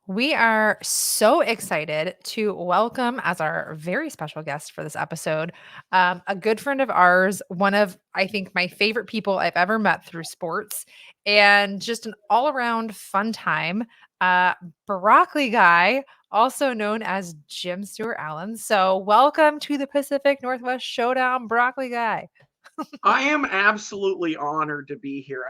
We are so excited to welcome as our very special guest for this episode, a good friend of ours, one of, I think, my favorite people I've ever met through sports, and just an all around fun time. Uh, Broccoli guy, also known as Jim Stewart Allen. So, welcome to the Pacific Northwest Showdown, Broccoli guy. I am absolutely honored to be here.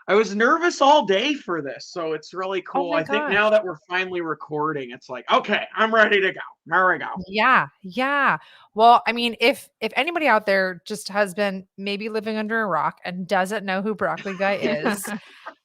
I was nervous all day for this, so it's really Oh cool. my I think gosh. now that we're finally recording, it's like, okay, I'm ready to go. Here we go. Yeah, yeah. Well, I mean, if anybody out there just has been maybe living under a rock and doesn't know who Broccoli Guy is,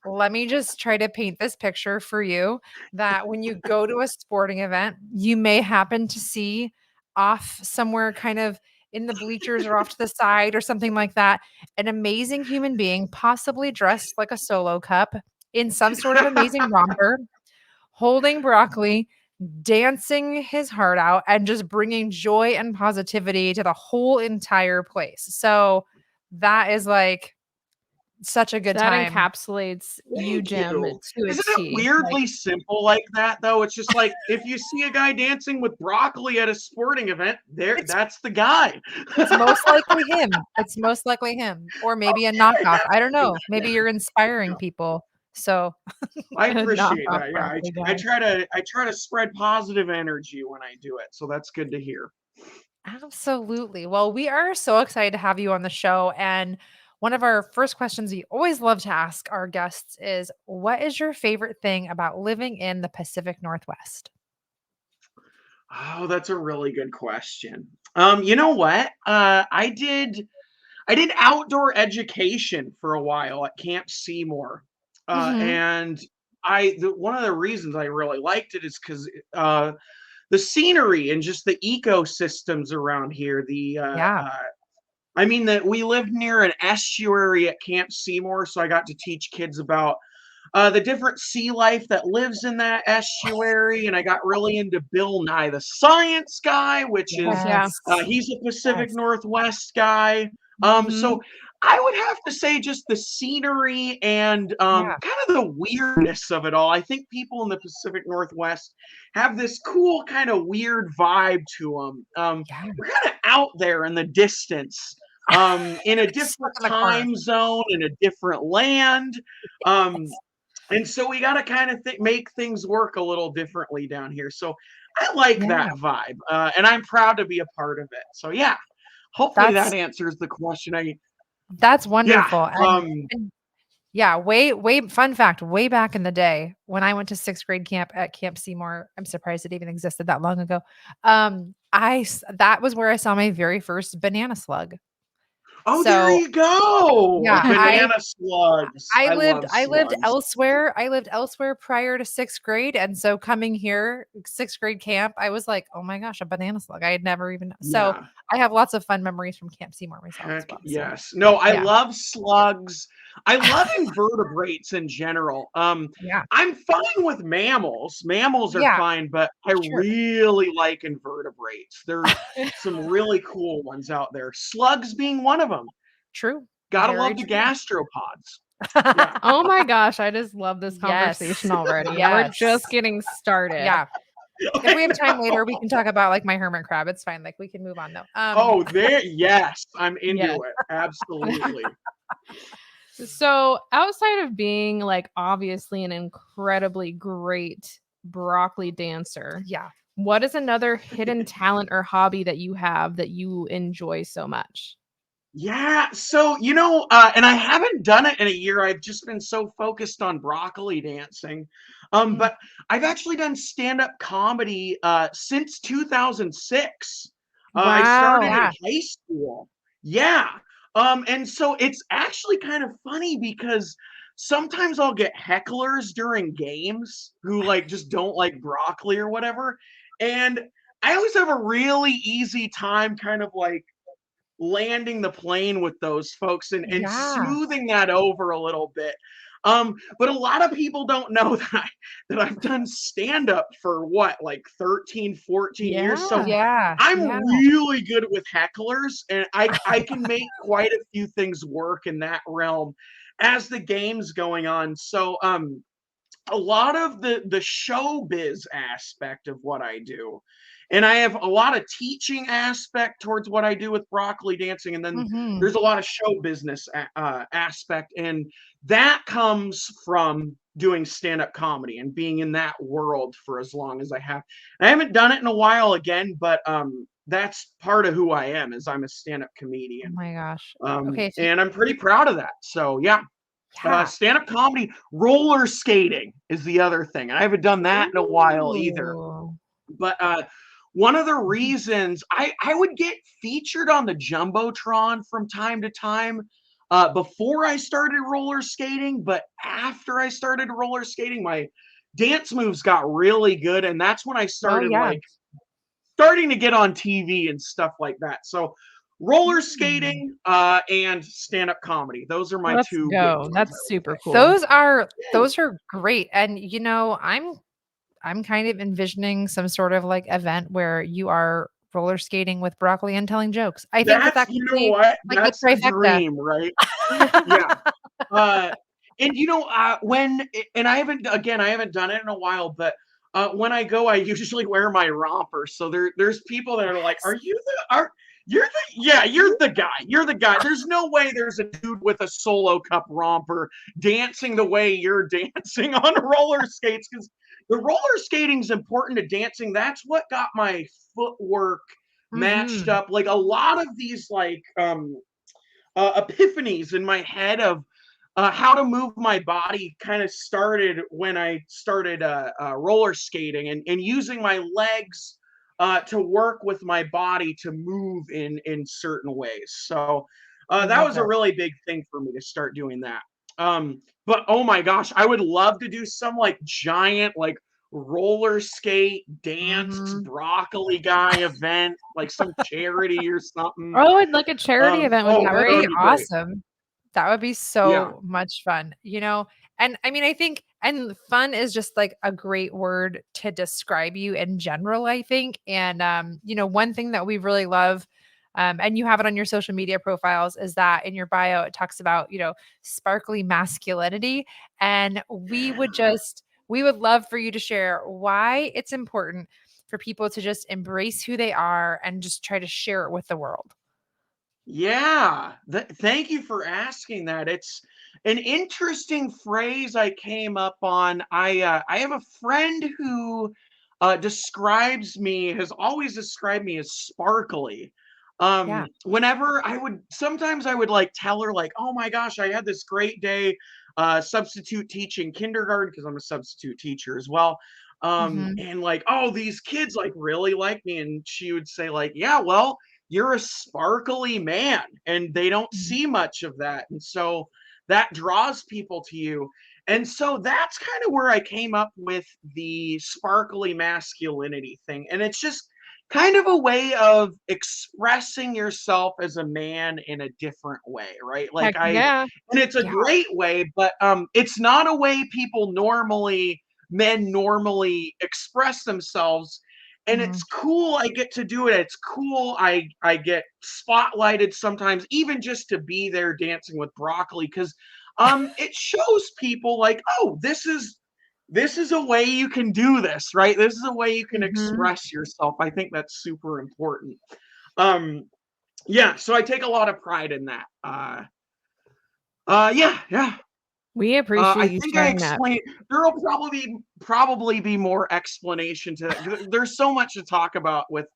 let me just try to paint this picture for you that when you go to a sporting event, you may happen to see off somewhere kind of in the bleachers or off to the side or something like that, an amazing human being, possibly dressed like a solo cup in some sort of amazing romper, holding broccoli, dancing his heart out, and just bringing joy and positivity to the whole entire place. So that is like such a good That time. encapsulates you, Thank Jim, you. to a Isn't it T. Like, weirdly simple like that, though? It's just like if you see a guy dancing with broccoli at a sporting event, It's that's the guy. it's most likely him. It's most likely him, or maybe a Okay, knockoff. that's I don't know. good. Maybe you're inspiring people. So I a appreciate knockoff that. Yeah, broccoli I guy. try to spread positive energy when I do it, so that's good to hear. absolutely. Well, we are so excited to have you on the show. And one of our first questions we always love to ask our guests is, what is your favorite thing about living in the Pacific Northwest? Oh, that's a really good question. You know what? I did outdoor education for a while at Camp Seymour, Hmm. and one of the reasons I really liked it is because the scenery and just the ecosystems around here. Yeah. I mean that we lived near an estuary at Camp Seymour, so I got to teach kids about the different sea life that lives in that estuary, and I got really into Bill Nye the Science Guy, which Heck is yeah. Yes. he's a Pacific Yes. Northwest guy. Hmm. So I would have to say just the scenery and Yeah. kind of the weirdness of it all. I think people in the Pacific Northwest have this cool kind of weird vibe to them. Yeah. We're kind of out there in the distance, in a Stuck different in the corner. time zone, in a different land. Um, and so we got to kind of make things work a little differently down here. So I like Yeah. that vibe, and I'm proud to be a part of it. So yeah, hopefully that That's answers the question. that's Yeah, wonderful. And yeah, way fun fact, way back in the day when I went to 6th grade camp at Camp Seymour, I'm surprised it even existed that long ago. That was where I saw my very first banana slug. oh, there So you go. yeah, Banana slugs. I love I lived slugs. elsewhere. I lived elsewhere prior to 6th grade, and so coming here, 6th grade camp, I was like, "Oh my gosh, a banana slug." I had never even so Yeah. I have lots of fun memories from Camp Seymour myself as Heck well. So, yes. No, I yeah. love slugs. I love invertebrates in general. Yeah. I'm fine with mammals. Mammals are Yeah, fine, but I sure. really like invertebrates. There's some really cool ones out there. Slugs being one of them. True. Gotta Very love the true. gastropods. Yeah. Oh my gosh, I just love this conversation Yes. already. And we're just Yes. getting started. Yeah. If I we have time later, we know. can talk about, like, my hermit crab. It's fine. Like, we can move on though. Oh, there. Yes, I'm Yes. into it. Absolutely. So, outside of being like obviously an incredibly great broccoli dancer, Yeah. what is another hidden talent or hobby that you have that you enjoy so much? Yeah, so and I haven't done it in a year. I've just been so focused on broccoli dancing. Mm. But I've actually done stand-up comedy since 2006. I started Wow. in Yeah. high school. Yeah. And so it's actually kind of funny because sometimes I'll get hecklers during games who like just don't like broccoli or whatever. And I always have a really easy time kind of like landing the plane with those folks and Yeah. smoothing that over a little bit. But a lot of people don't know that I've done stand up for what, like 13, 14 years. So Yeah. Yeah. I'm Yeah. really good with hecklers and I can make quite a few things work in that realm as the game's going on. So a lot of the showbiz aspect of what I do. And I have a lot of teaching aspect towards what I do with broccoli dancing. And then Mhm. there's a lot of show business aspect. And that comes from doing stand-up comedy and being in that world for as long as I have. I haven't done it in a while again, but that's part of who I am, is I'm a stand-up Oh comedian. my gosh. Okay, if you And I'm pretty proud of that. So yeah. yeah. Stand-up comedy, roller skating is the other thing. I haven't done that in a while either. Ooh. But one of the reasons I would get featured on the Jumbotron from time to time before I started roller skating, but after I started roller skating, my dance moves got really good, and that's when I Oh, started yeah. like starting to get on TV and stuff like that. So roller Mm. skating and stand-up comedy. Those are my Let's two big go. ones, I That's would super say. cool. Yeah. Those are great. And I'm kind of envisioning some sort of like event where you are roller skating with broccoli and telling jokes. I think that That's, that you could know be what? like the That's the trifecta. dream, right? Yeah. Uh, and and I haven't done it in a while, but when I go, I usually wear my romper. So there's people that are like, Yes. you're the guy. You're the guy. There's no way there's a dude with a solo cup romper dancing the way you're dancing on roller skates, because the roller skating's important to dancing. That's what got my footwork matched Mhm. up. Like a lot of these epiphanies in my head of how to move my body kind of started when I started roller skating and using my legs to work with my body to move in certain ways. So I that love was a it. really big thing for me to start doing that. But oh my gosh, I would love to do some like giant like roller skate dance Mhm. broccoli guy event, like some charity or something. Oh, and like a charity event would Oh, be That would that would be great. be great. awesome. That would be Yeah. so much fun, And I mean, I think and fun is just like a great word to describe you in general, I think. And one thing that we really love, and you have it on your social media profiles, is that in your bio it talks about, sparkly masculinity. And we would love for you to share why it's important for people to just embrace who they are and just try to share it with the world. Yeah. Thank you for asking that. It's an interesting phrase I came up on. I have a friend who has always described me as sparkly. Yeah. Whenever sometimes I would like tell her like, oh my gosh, I had this great day substitute teaching kindergarten, because I'm a substitute teacher as well. Mhm. And like, oh, these kids like really like me. And she would say like, yeah, well, you're a sparkly man, and they don't Mhm. see much of that, and so that draws people to you. And so that's kind of where I came up with the sparkly masculinity thing, and it's just kind of a way of expressing yourself as a man in a different way, right? Heck yeah. And it's a Yeah. great way, but it's not a way men normally express themselves. And it's Mhm. cool I get to do it. It's cool I get spotlighted sometimes, even just to be there dancing with broccoli, because it shows people like, oh, this is a way you can do this, right? This is a way you can Mhm. express yourself. I think that's super important. Um yeah, so I take a lot of pride in that. Yeah. We I appreciate you think I sharing that. explained. There will probably be more explanation to that. There's so much to talk about with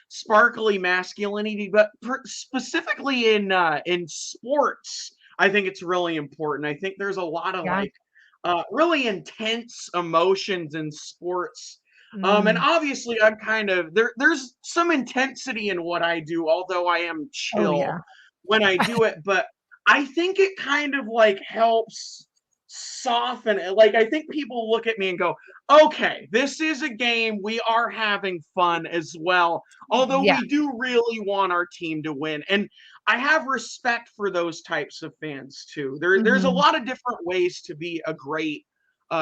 sparkly masculinity, but specifically in sports, I think it's really important. I think there's a lot of Yeah. like really intense emotions in sports. And Mm. obviously, I'm kind of there's some intensity in what I do, although I am Oh, chill yeah. when I do it. But I think it kind of like helps soften it. Like I think people look at me and go, "Okay, this is a game. We are having fun as well. Although Yeah. we do really want our team to win." And I have respect for those types of fans too. There's a Mhm. lot of different ways to be a great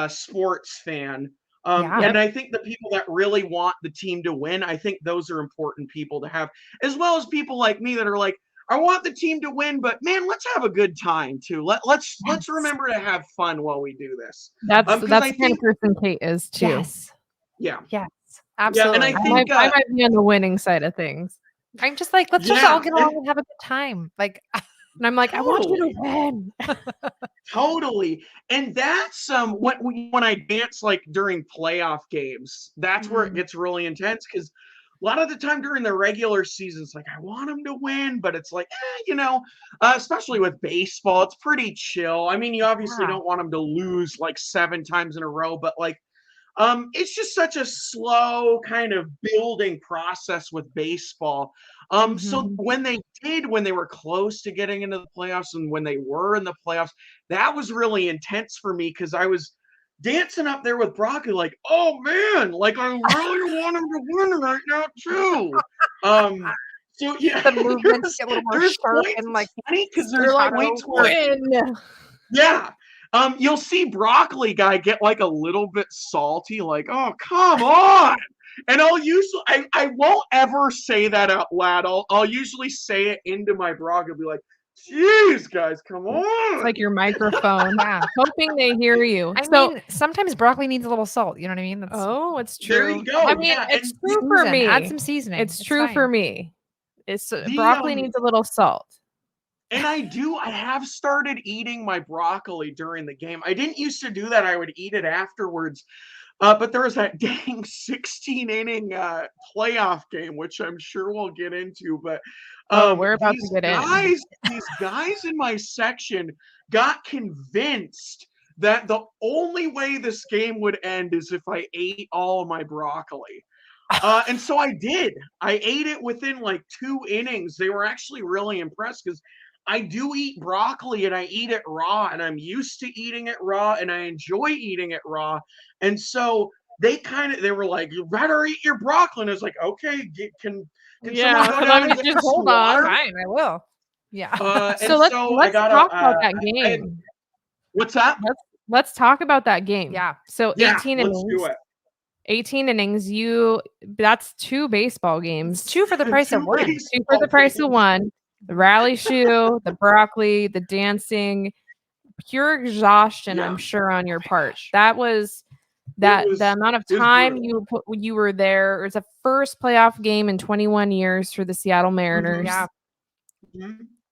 sports fan. Yeah. And Yep. I think the people that really want the team to win, I think those are important people to have, as well as people like me that are like, I want the team to win, but man, let's have a good time too. Let's remember to have fun while we do this. That's I the kind think of person Kate is too. Yes. yeah. Yes. Yeah, Absolutely. and I think I might be on the winning side of things. I'm just like, let's just all get along and have a good time. Like, And I'm like, I want you to win. Totally. And that's when I dance like during playoff games, that's where it gets really intense because a lot of the time during the regular season, it's like I want them to win, but it's like, especially with baseball, it's pretty chill. I mean, you obviously don't want them to lose like 7 times in a row, but like it's just such a slow kind of building process with baseball. So when they were close to getting into the playoffs and when they were in the playoffs, that was really intense for me because I was dancing up there with Broccoli, like, oh man, like I really want him to win right now too. So yeah, the movements get a little more sharp and like funny because there's like points where yeah. You'll see Broccoli guy get like a little bit salty, like, oh, come on. And I won't ever say that out loud. I'll usually say it into my Broccoli, be like, geez, guys, come on. It's like your microphone. Hoping they hear you. I mean, sometimes broccoli needs a little salt. You know what I mean? It's true. There you go. I mean, it's true for me. Add some seasoning. It's true for me. Broccoli needs a little salt. And I have started eating my broccoli during the game. I didn't used to do that. I would eat it afterwards. But there was that dang 16-inning playoff game, which I'm sure we'll get into. But we're about to get in. These guys in my section got convinced that the only way this game would end is if I ate all of my broccoli. And so I did. I ate it within like 2 innings. They were actually really impressed because I do eat broccoli and I eat it raw and I'm used to eating it raw and I enjoy eating it raw. And so they were like, you better eat your broccoli. And I was like, okay, can someone go down and just hold on? Fine, I will. Yeah. So let's talk about that game. What's that? Let's talk about that game. Yeah. So 18 innings. Let's do it. 18 innings. That's 2 baseball games. It's 2 for the price of 1. 2 for the price of 1. The rally shoe, the broccoli, the dancing, pure exhaustion, I'm sure, on your part. That was the amount of time you were there. It was the first playoff game in 21 years for the Seattle Mariners. Yeah.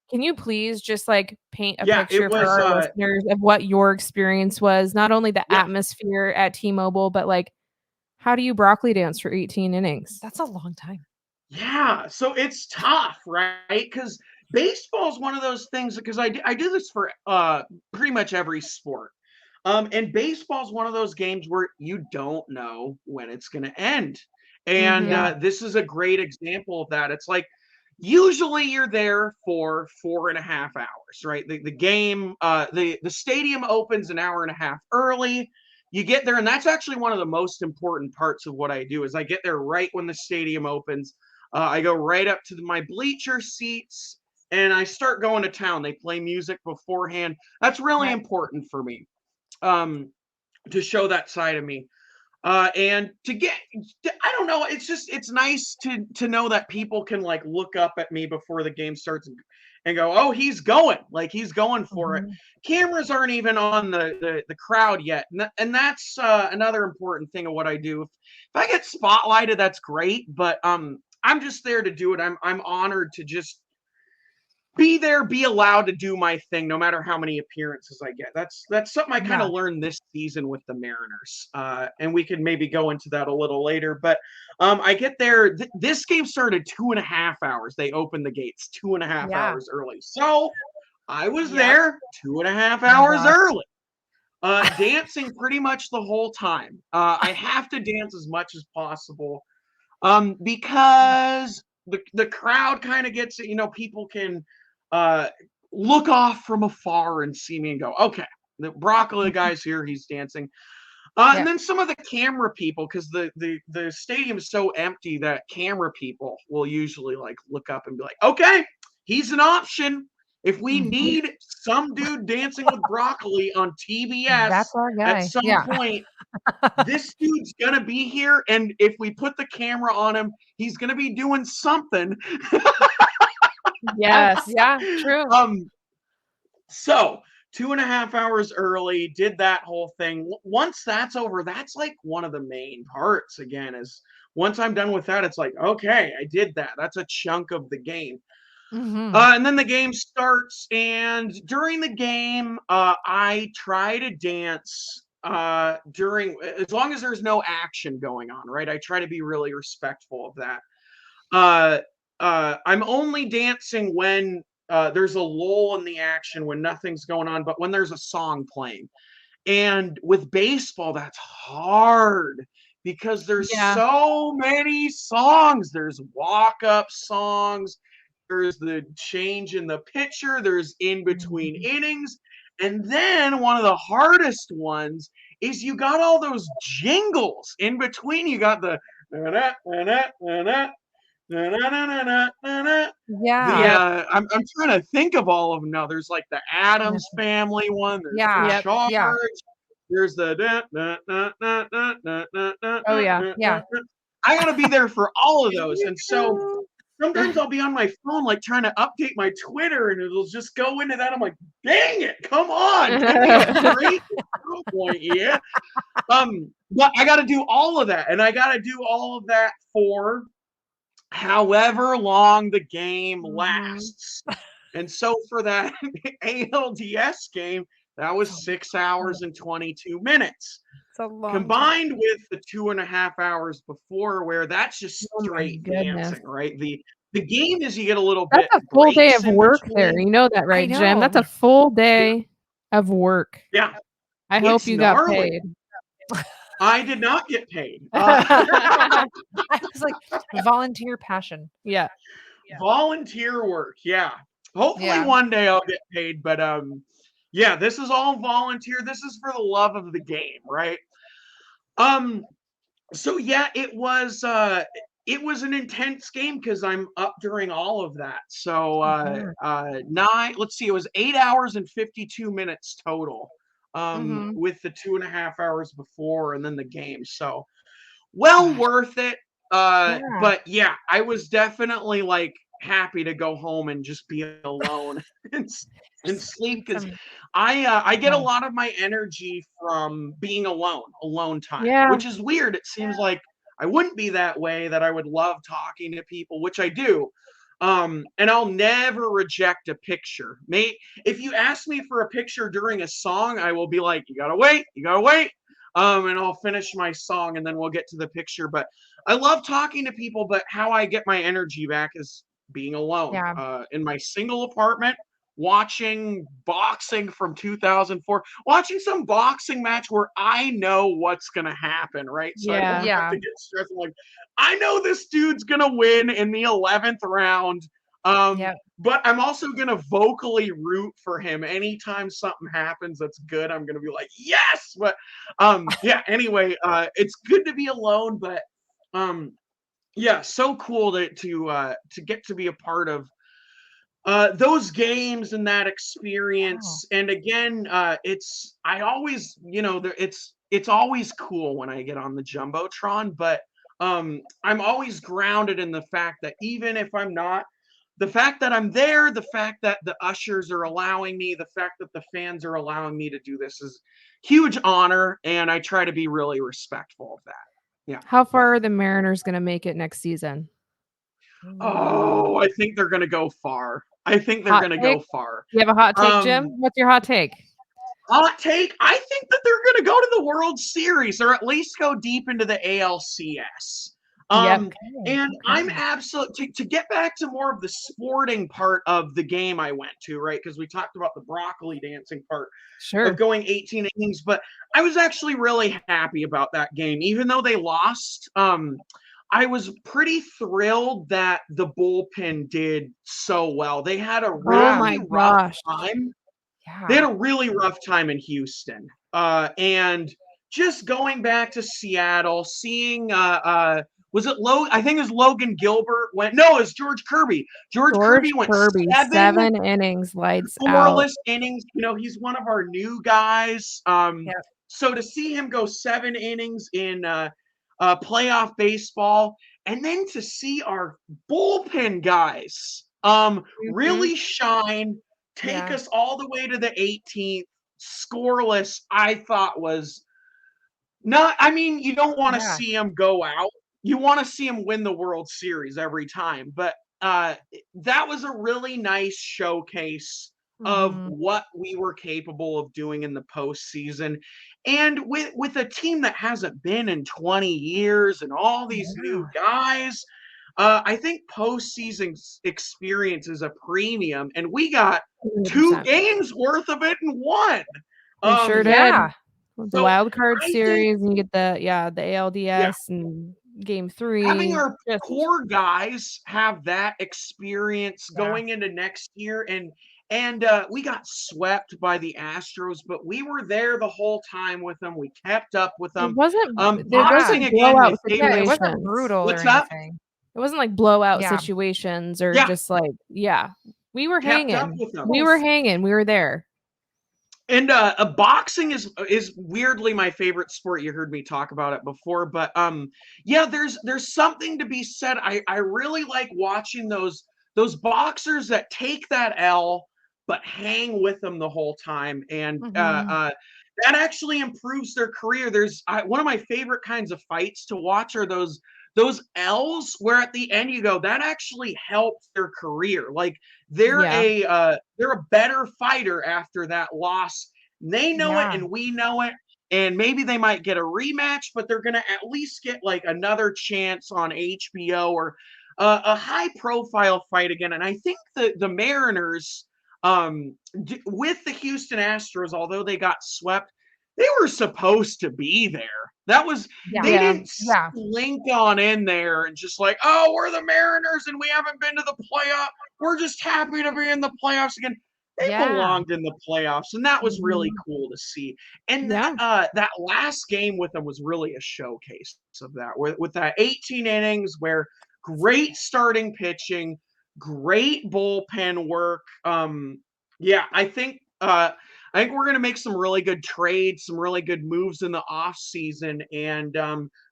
Can you please just like paint a picture for our listeners of what your experience was? Not only the atmosphere at T-Mobile, but like, how do you broccoli dance for 18 innings? That's a long time. Yeah, so it's tough, right? Because baseball is one of those things, because I do this for pretty much every sport. And baseball is one of those games where you don't know when it's going to end. And this is a great example of that. It's like, usually you're there for 4.5 hours, right? The game, the stadium opens an hour and a half early. You get there, and that's actually one of the most important parts of what I do is I get there right when the stadium opens. I go right up to my bleacher seats, and I start going to town. They play music beforehand. That's really important for me, to show that side of me. And I don't know, it's nice to know that people can like look up at me before the game starts and go, oh, he's going for it. Cameras aren't even on the crowd yet. And that's another important thing of what I do. If I get spotlighted, that's great, but I'm just there to do it. I'm honored to just be there, be allowed to do my thing, no matter how many appearances I get. That's something I kind of learned this season with the Mariners. And we can maybe go into that a little later. But I get there. This game started 2.5 hours. They opened the gates 2.5 hours early. So I was there 2.5 hours early, dancing pretty much the whole time. I have to dance as much as possible because the crowd kind of gets it. People can look off from afar and see me and go, okay, the broccoli guy's here, he's dancing. And then some of the camera people, because the stadium is so empty that camera people will usually like look up and be like, okay, he's an option. If we need some dude dancing with broccoli on TBS that's our guy. At some point, this dude's gonna be here, and if we put the camera on him, he's gonna be doing something. Yes. Yeah, true. So 2.5 hours early, did that whole thing. Once that's over, that's like one of the main parts again, is once I'm done with that, it's like, okay, I did that. That's a chunk of the game. And then the game starts, and during the game, I try to dance during, as long as there's no action going on, right? I try to be really respectful of that. I'm only dancing when there's a lull in the action, when nothing's going on, but when there's a song playing. And with baseball, that's hard because there's so many songs. There's walk-up songs, there's the change in the pitcher, there's in between innings. And then one of the hardest ones is you got all those jingles in between. You got the Yeah. I'm trying to think of all of them now. There's like the Addams Family one. There's the Charge. Yeah. There's the Oh yeah. Yeah. I gotta be there for all of those. And so sometimes I'll be on my phone, like trying to update my Twitter, and it'll just go into that. I'm like, dang it, come on, give me a break at some point, yeah. But I gotta do all of that, and I gotta do all of that for however long the game lasts. And so for that ALDS game, that was 6 hours and 22 minutes. It's a long Combined time. with the 2.5 hours before, where that's just straight dancing, right? The game is you get a little bit. That's a full day of breaks in work between. there. You know that, right, I Jim? That's know. a full day of work. Yeah. I hope It's you got gnarly. paid. I did not get paid. I was like, volunteer passion. Yeah. Volunteer work, yeah. Hopefully Yeah. one day I'll get paid, but yeah, this is all volunteer. This is for the love of the game, right? So yeah, it was an intense game because I'm up during all of that. So let's see, it was 8 hours and 52 minutes total. With the 2.5 hours before and then the game. So well worth it. But yeah, I was definitely like happy to go home and just be alone and sleep, because I get a lot of my energy from being alone time, which is weird. It seems like I wouldn't be that way, that I would love talking to people, which I do. And I'll never reject a picture. If you ask me for a picture during a song, I will be like, you gotta wait. And I'll finish my song and then we'll get to the picture. But I love talking to people, but how I get my energy back is being alone. In my single apartment, watching boxing from 2004, watching some boxing match where I know what's gonna happen, right? So I don't have to get stressed. I'm like, I know this dude's gonna win in the 11th round. But I'm also gonna vocally root for him anytime something happens that's good. I'm gonna be like, yes. But yeah. Anyway, it's good to be alone, but yeah, so cool to get to be a part of those games and that experience. And again, it's always cool when I get on the Jumbotron, but I'm always grounded in the fact that even if I'm not, the fact that I'm there, the fact that the ushers are allowing me, the fact that the fans are allowing me to do this is huge honor, and I try to be really respectful of that. Yeah. How far are the Mariners going to make it next season? Oh, I think they're going to go far. You have a hot take, Jim? What's your hot take? Hot take? I think that they're going to go to the World Series, or at least go deep into the ALCS. And I'm absolutely, to get back to more of the sporting part of the game I went to, right? Because we talked about the broccoli dancing part of going 18 innings, but I was actually really happy about that game. Even though they lost, I was pretty thrilled that the bullpen did so well. They had a really rough time. They had a really rough time in Houston. And just going back to Seattle, seeing was it I think it was Logan Gilbert went. No, it was George Kirby. George Kirby went 7 innings, lights scoreless out. innings. He's one of our new guys. So to see him go 7 innings in playoff baseball, and then to see our bullpen guys Really shine, take us all the way to the 18th, scoreless. I thought was not. I mean, you don't want to see them go out. You want to see them win the World Series every time, but that was a really nice showcase of what we were capable of doing in the postseason. And with a team that hasn't been in 20 years and all these new guys, I think postseason experience is a premium, and we got 2 games worth of it in one. We sure did. The So wild card series, and you get the ALDS and game 3. Having our core guys have that experience going into next year, and we got swept by the Astros, but we were there the whole time with them. We kept up with them. It wasn't boxing again. It wasn't brutal or anything. It wasn't like blowout situations or just like we were hanging. We were hanging. We were there. And boxing is weirdly my favorite sport. You heard me talk about it before, but there's something to be said. I really like watching those boxers that take that L but hang with them the whole time, and that actually improves their career. There's one of my favorite kinds of fights to watch are those L's where at the end you go, that actually helped their career. Like they're a better fighter after that loss. They know it and we know it. And maybe they might get a rematch, but they're going to at least get like another chance on HBO or a high profile fight again. And I think the Mariners with the Houston Astros, although they got swept, they were supposed to be there. That was they didn't slink on in there and just like, oh, we're the Mariners and we haven't been to the playoff. We're just happy to be in the playoffs again. They belonged in the playoffs, and that was really cool to see. And that last game with them was really a showcase of that, with that 18 innings where great starting pitching, great bullpen work. I think we're going to make some really good trades, some really good moves in the off season, and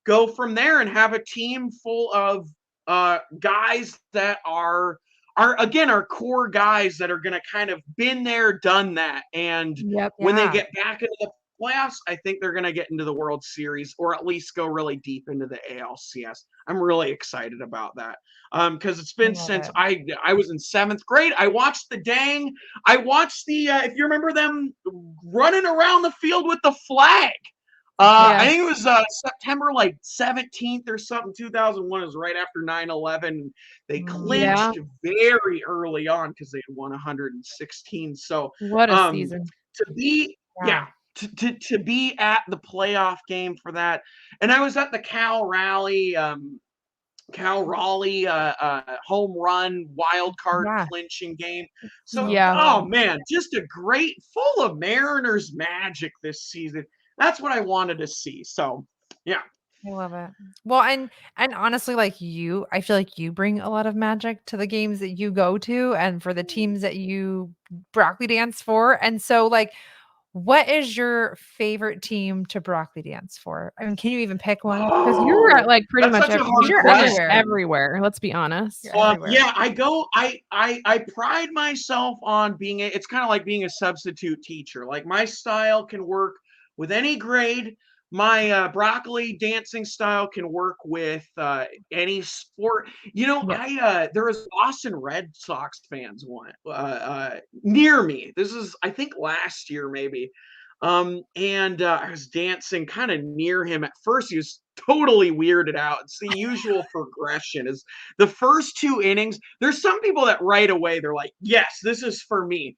go from there and have a team full of guys that are our core guys that are going to kind of been there, done that. And when they get back into the playoffs, I think they're going to get into the World Series or at least go really deep into the ALCS. I'm really excited about that. Because it's been since I was in 7th grade. I watched if you remember them running around the field with the flag. I think it was September like 17th or something, 2001. It was right after 9/11. They clinched very early on because they had won 116. So what a season to be to be at the playoff game for that. And I was at the Cal Raleigh home run wild card clinching game. So oh man, just a great full of Mariners magic this season. That's what I wanted to see. So I love it. Well, and honestly, like I feel like you bring a lot of magic to the games that you go to and for the teams that you broccoli dance for. And so like, what is your favorite team to broccoli dance for? I mean, can you even pick one? Because you're at like pretty much everywhere. Let's be honest. I pride myself on being it's kind of like being a substitute teacher. Like my style can work with any grade. My broccoli dancing style can work with any sport. There was Boston Red Sox fans near me. This is, I think, last year maybe. And I was dancing kind of near him. At first, he was totally weirded out. It's the usual progression. Is the first 2 innings. There's some people that right away they're like, yes, this is for me.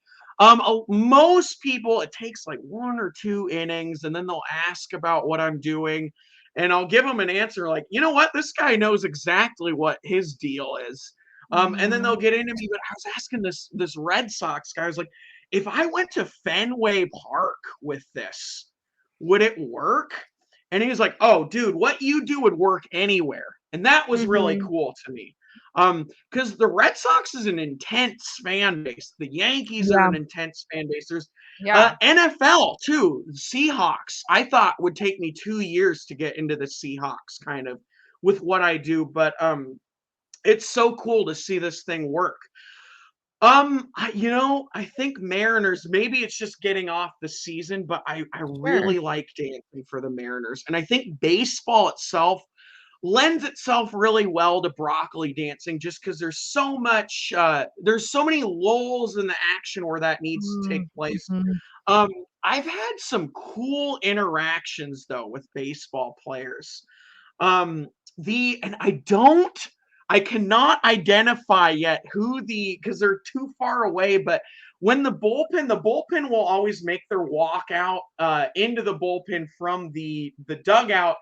Most people, it takes like 1 or 2 innings, and then they'll ask about what I'm doing, and I'll give them an answer like, you know what, this guy knows exactly what his deal is. And then they'll get into me. But I was asking this Red Sox guy, I was like, if I went to Fenway Park with this, would it work? And he was like, oh, dude, what you do would work anywhere. And that was really cool to me. Because the Red Sox is an intense fan base. The Yankees are an intense fan base. There's NFL too. Seahawks, I thought would take me 2 years to get into the Seahawks kind of with what I do. But it's so cool to see this thing work. I think Mariners, maybe it's just getting off the season, but I really like dancing for the Mariners. And I think baseball itself lends itself really well to broccoli dancing just because there's so many lulls in the action where that needs to take place. Um, I've had some cool interactions though with baseball players. And I cannot identify yet because they're too far away, but when the bullpen will always make their walk out into the bullpen from the dugout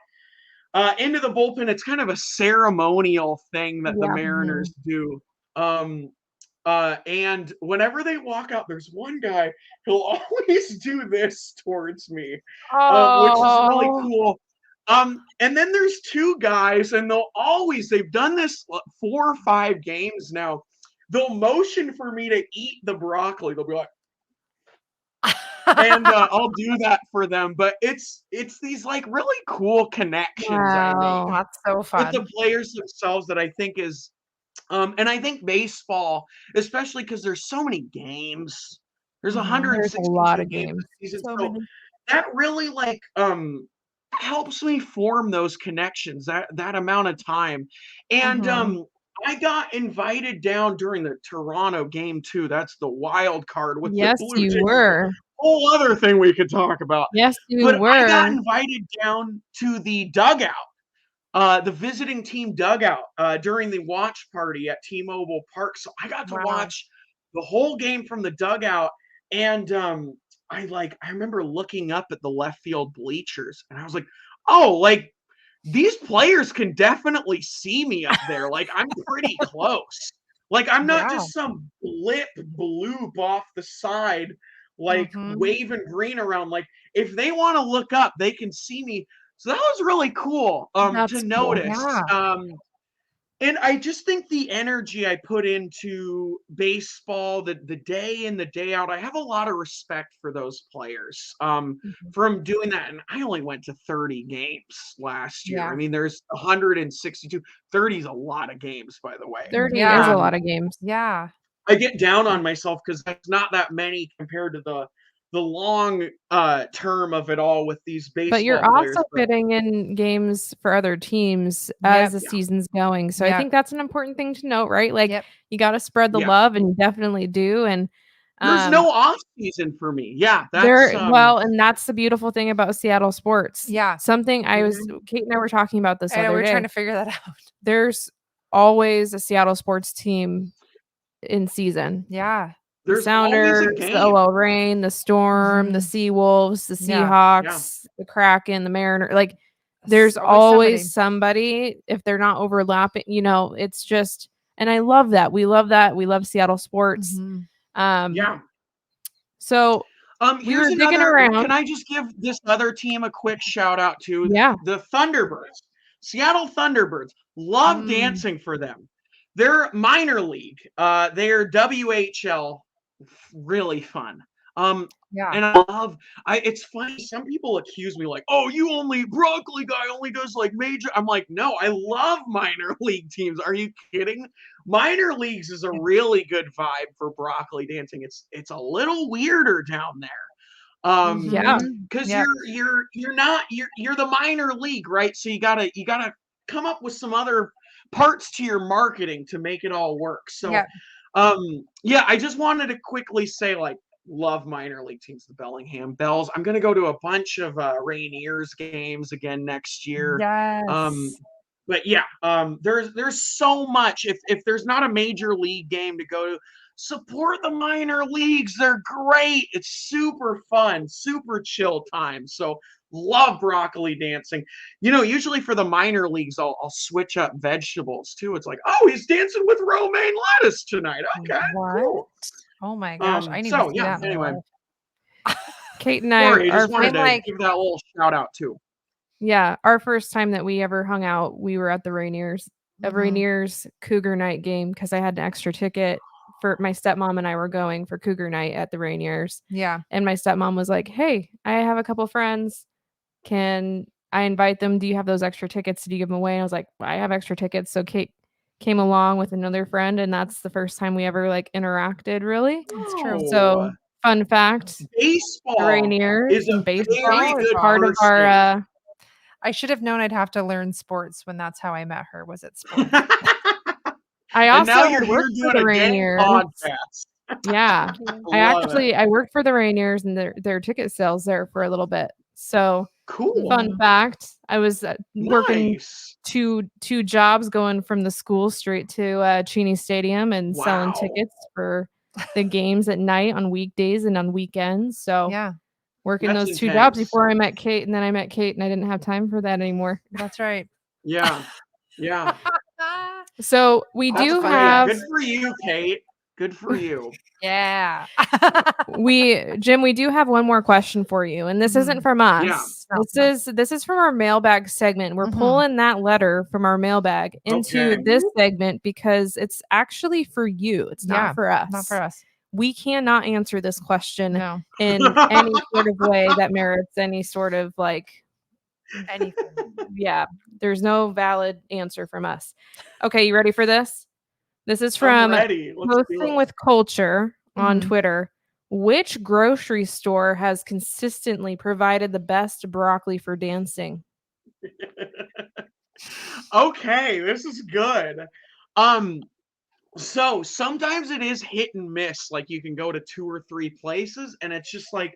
into the bullpen. It's kind of a ceremonial thing that the Mariners do. And whenever they walk out, there's one guy who'll always do this towards me, which is really cool. And then there's two guys, and they've done this 4 or 5 games now. They'll motion for me to eat the broccoli. They'll be like, and I'll do that for them. But it's these like really cool connections I make. That's so fun. With the players themselves that I think is, and I think baseball, especially because there's so many games. There's 160 a lot of games this season. So that really helps me form those connections that amount of time. And I got invited down during the Toronto game too. That's the wild card with the Blue Jays. You were. Whole other thing we could talk about. Yes, you were. I got invited invited down to the dugout, the visiting team dugout during the watch party at T-Mobile Park. So I got to watch the whole game from the dugout. And I remember looking up at the left field bleachers and I was like, oh, like these players can definitely see me up there. Like I'm pretty close. Like I'm not just some blip bloop off the side, like waving green around. Like if they want to look up, they can see me. So that was really cool to notice. And I just think the energy I put into baseball, the day in, the day out, I have a lot of respect for those players from doing that. And I only went to 30 games last year. I mean, there's 162. 30 is a lot of games, by the way. 30 is a lot of games. Yeah. I get down on myself because that's not that many compared to the long term of it all with these baseball But you're players. also fitting in games for other teams as the season's going. So I think that's an important thing to note, right? Like you got to spread the love, and you definitely do. And there's no off season for me. Yeah. That's and that's the beautiful thing about Seattle sports. Yeah. Something Kate and I were talking about this other we're day. Trying to figure that out. There's always a Seattle sports team in season. Yeah. The Sounders, the OL Reign, the Storm, the Seawolves, the Seahawks, the Kraken, the Mariners. Like there's always somebody if they're not overlapping, it's just, and I love that. We love that. We love Seattle sports. So we were digging around. Can I just give this other team a quick shout out to? The Thunderbirds, Seattle Thunderbirds. Love dancing for them. They're minor league. They're WHL. Really fun. And it's funny, some people accuse me like, oh, broccoli guy only does like major. I'm like, no, I love minor league teams. Are you kidding? Minor leagues is a really good vibe for broccoli dancing. It's a little weirder down there. Because you're the minor league, right? So you gotta come up with some other parts to your marketing to make it all work. So I just wanted to quickly say, like, love minor league teams, the Bellingham Bells. I'm gonna go to a bunch of Rainiers games again next year. But there's so much. If there's not a major league game to go to, support the minor leagues. They're great. It's super fun, super chill time. So love broccoli dancing. Usually for the minor leagues, I'll switch up vegetables too. It's like, oh, he's dancing with romaine lettuce tonight. Okay, cool. Oh my gosh, I need to see that. Anyway, Kate and I just wanted to give that little shout out too. Yeah, our first time that we ever hung out, we were at the Rainiers Cougar Night game because I had an extra ticket. For my stepmom and I were going for Cougar Night at the Rainiers. Yeah. And my stepmom was like, hey, I have a couple friends. Can I invite them? Do you have those extra tickets? Did you give them away? And I was like, I have extra tickets. So Kate came along with another friend, and that's the first time we ever like interacted really. That's true. So fun fact, the baseball Rainiers is a and very baseball is good part of first name. our I should have known I'd have to learn sports when that's how I met her, was at sports. I And also now you're had here worked for doing the a gang Rainiers. podcast. Yeah. Love it. I worked for the Rainiers and their ticket sales there for a little bit. So Cool. fun fact, I was working Nice. two jobs, going from the school straight to Cheney Stadium and selling Wow. tickets for the games at night on weekdays and on weekends. So Yeah, working That's those two jobs intense. before I met Kate, and then I met Kate and I didn't have time for that anymore. that's right. Yeah. Yeah. So we That's do great. have Good for you, Kate. Good for you. Yeah. Jim, we do have one more question for you, and this isn't from us. Yeah. This is from our mailbag segment. We're pulling that letter from our mailbag into Okay. this segment because it's actually for you. It's not for us. Not for us. We cannot answer this question No. in any sort of way that merits any sort of like Anything. yeah, there's no valid answer from us. Okay, you ready for this? This is I'm from ready. Let's do Posting it. with Culture on Mhm. Twitter. Which grocery store has consistently provided the best broccoli for dancing? Okay, this is good. So sometimes it is hit and miss. Like you can go to 2 or 3 places, and it's just like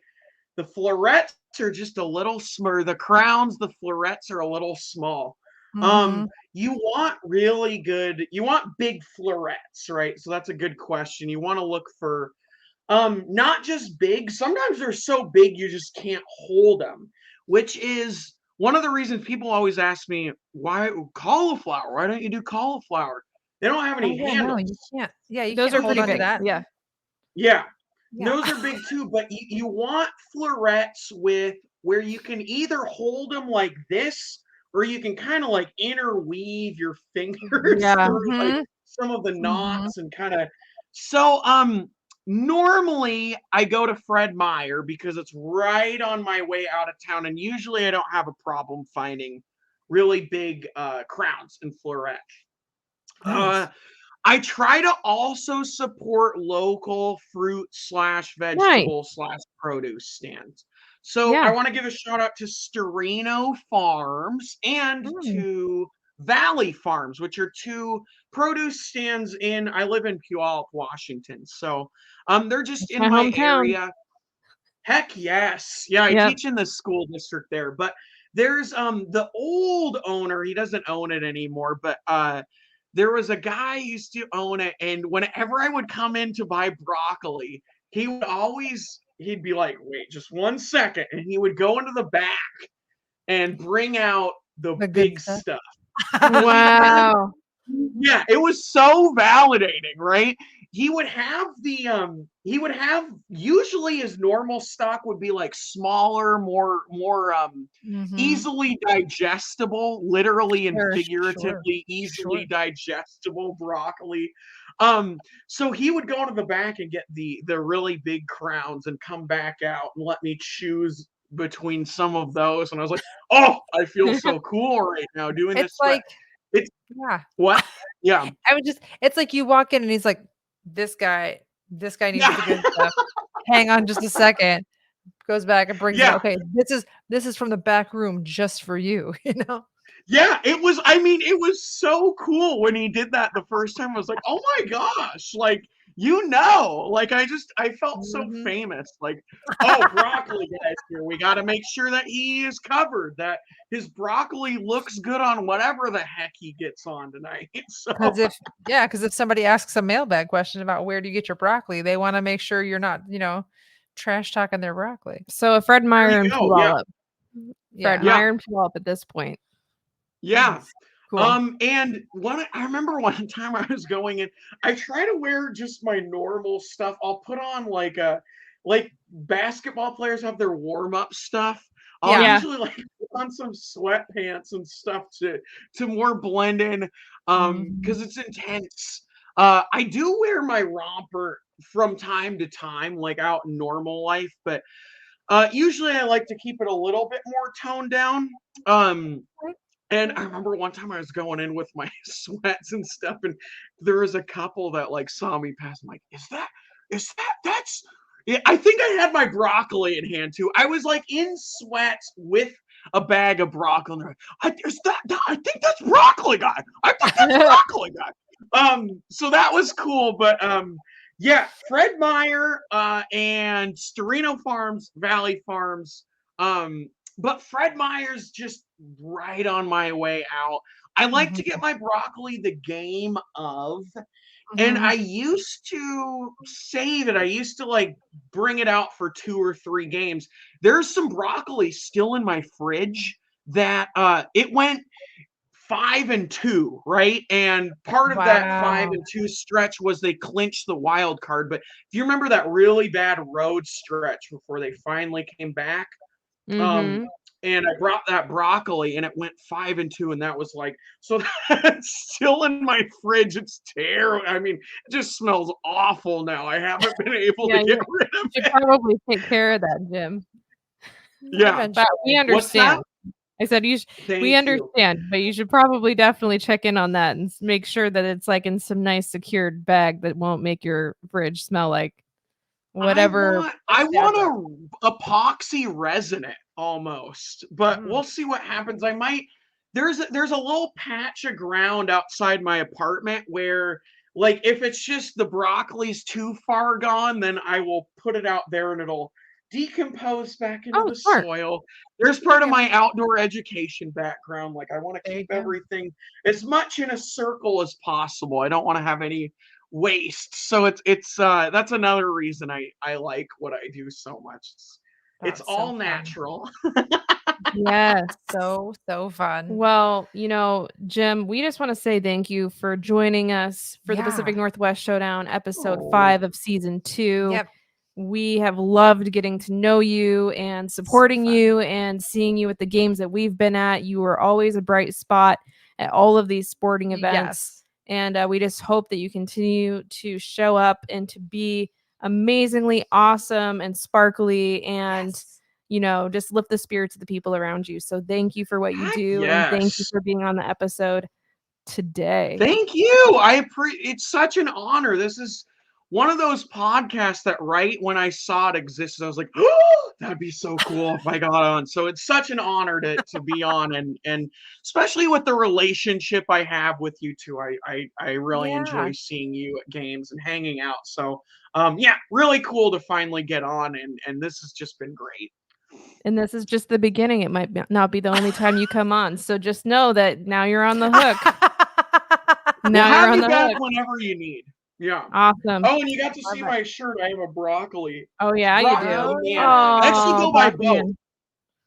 the florets are just a little smaller. The crowns, the florets are a little small. Mhm. You want really good. You want big florets, right? So that's a good question. You want to look for not just big. Sometimes they're so big you just can't hold them, which is one of the reasons people always ask me, why cauliflower? Why don't you do cauliflower? They don't have any Oh, yeah, handles. no, you can't. Yeah, you Those can't are hold pretty on to big. that. Yeah. Yeah. Yeah. Those are big too, but you want florets with where you can either hold them like this, or you can kind of like interweave your fingers Yeah. through like Mhm. some of the Mhm. knots and kind of. So normally I go to Fred Meyer because it's right on my way out of town, and usually I don't have a problem finding really big crowns and florets. Nice. I try to also support local fruit / vegetable / produce stands. So I Yeah. want to give a shout out to Storino Farms and Mm. to Valley Farms, which are 2 produce stands I live in Puyallup, Washington. So they're just It's in my my hometown. area. Heck yes. Yeah, I Yep. teach in the school district there. But there's the old owner, he doesn't own it anymore, but there was a guy who used to own it, and whenever I would come in to buy broccoli, he'd be like, wait, just 1 second, and he would go into the back and bring out the The good big stuff. stuff. Wow. Yeah, it was so validating, right? He would have usually his normal stock would be like smaller, more Mhm. easily digestible, literally and Sure, figuratively easily sure. digestible broccoli. So he would go into the back and get the really big crowns and come back out and let me choose between some of those. And I was like, oh, I feel so cool right now doing this. It's like It's yeah. what? Yeah. It's like you walk in and he's like, this guy needs the good stuff. Hang on just a second. Goes back and brings it. Yeah. Okay, this is from the back room just for you, you know? Yeah, it was so cool when he did that the first time. I was like, oh my gosh, like, like I felt so Mhm. famous. Like, oh, broccoli guy's here. We got to make sure that he is covered, that his broccoli looks good on whatever the heck he gets on tonight. So, Because if somebody asks a mailbag question about where do you get your broccoli, they wanna make sure you're not, trash talking their broccoli. So Fred Meyer there and you go. Yeah. Puyallup. Fred Yeah. Meyer and Puyallup at this point. Yeah. Cool. And I remember one time I was going in, I try to wear just my normal stuff. I'll put on like basketball players have their warm-up stuff. I'll Yeah. usually like put on some sweatpants and stuff to more blend in because it's intense. I do wear my romper from time to time, like out in normal life, but usually I like to keep it a little bit more toned down. And I remember one time I was going in with my sweats and stuff, and there was a couple that like saw me pass. I'm like, that's yeah, I think I had my broccoli in hand too. I was like in sweats with a bag of broccoli. I think that's broccoli guy. I think that's broccoli guy. So that was cool, but yeah, Fred Meyer and Storino Farms, Valley Farms. But Fred Meyer's just right on my way out. I like to get my broccoli the game of. And I used to save it. I used to like bring it out for 2 or 3 games. There's some broccoli still in my fridge that it went 5-2, right? And part of that 5-2 stretch was they clinched the wild card. But if you remember that really bad road stretch before they finally came back, and I brought that broccoli and it went 5-2, and that was like, so that's still in my fridge. It's terrible. I mean, it just smells awful now. I haven't been able to get rid of you it. Probably take care of that, Jim. Yeah, but we understand. I said we understand, but you should probably definitely check in on that and make sure that it's like in some nice secured bag that won't make your fridge smell like whatever. I want a epoxy resin it almost, but we'll see what happens. I might. There's a little patch of ground outside my apartment where, like, if it's just the broccoli's too far gone, then I will put it out there and it'll decompose back into the soil. There's part of my outdoor education background. Like, I want to keep everything as much in a circle as possible. I don't want to have any waste. So it's that's another reason I like what I do so much. It's all natural. Yes. So fun. Well, Jim, we just want to say thank you for joining us for the Pacific Northwest Showdown episode 5 of season 2. Yep. We have loved getting to know you and supporting you and seeing you at the games that we've been at. You were always a bright spot at all of these sporting events. And we just hope that you continue to show up and to be amazingly awesome and sparkly and, just lift the spirits of the people around you. So thank you for what you do. And thank you for being on the episode today. Thank you. It's such an honor. This is one of those podcasts that right when I saw it existed, I was like, oh, that'd be so cool if I got on. So it's such an honor to be on, and especially with the relationship I have with you two. I really enjoy seeing you at games and hanging out. So really cool to finally get on, and this has just been great. And this is just the beginning. It might not be the only time you come on. So just know that now you're on the hook. Now you're on the hook whenever you need. Yeah. Awesome. Oh, and you got to see my shirt. I have a broccoli. Oh yeah, you do. I actually go by both.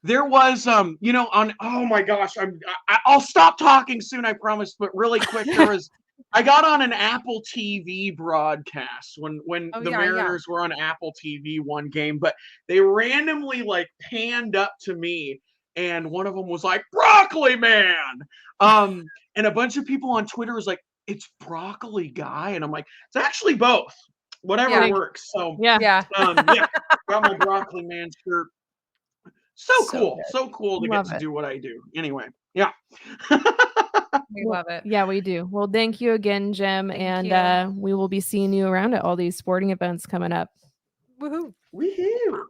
There was on oh my gosh, I'll stop talking soon, I promise, but really quick, I got on an Apple TV broadcast when the Mariners were on Apple TV one game, but they randomly like panned up to me and one of them was like, "Broccoli Man." And a bunch of people on Twitter was like, "It's broccoli guy," and I'm like, it's actually both. Whatever works. So got my broccoli man shirt. So cool. So cool to get to do what I do. Anyway, yeah. We love it. Yeah, we do. Well, thank you again, Jim, and we will be seeing you around at all these sporting events coming up. Woohoo. Woohoo.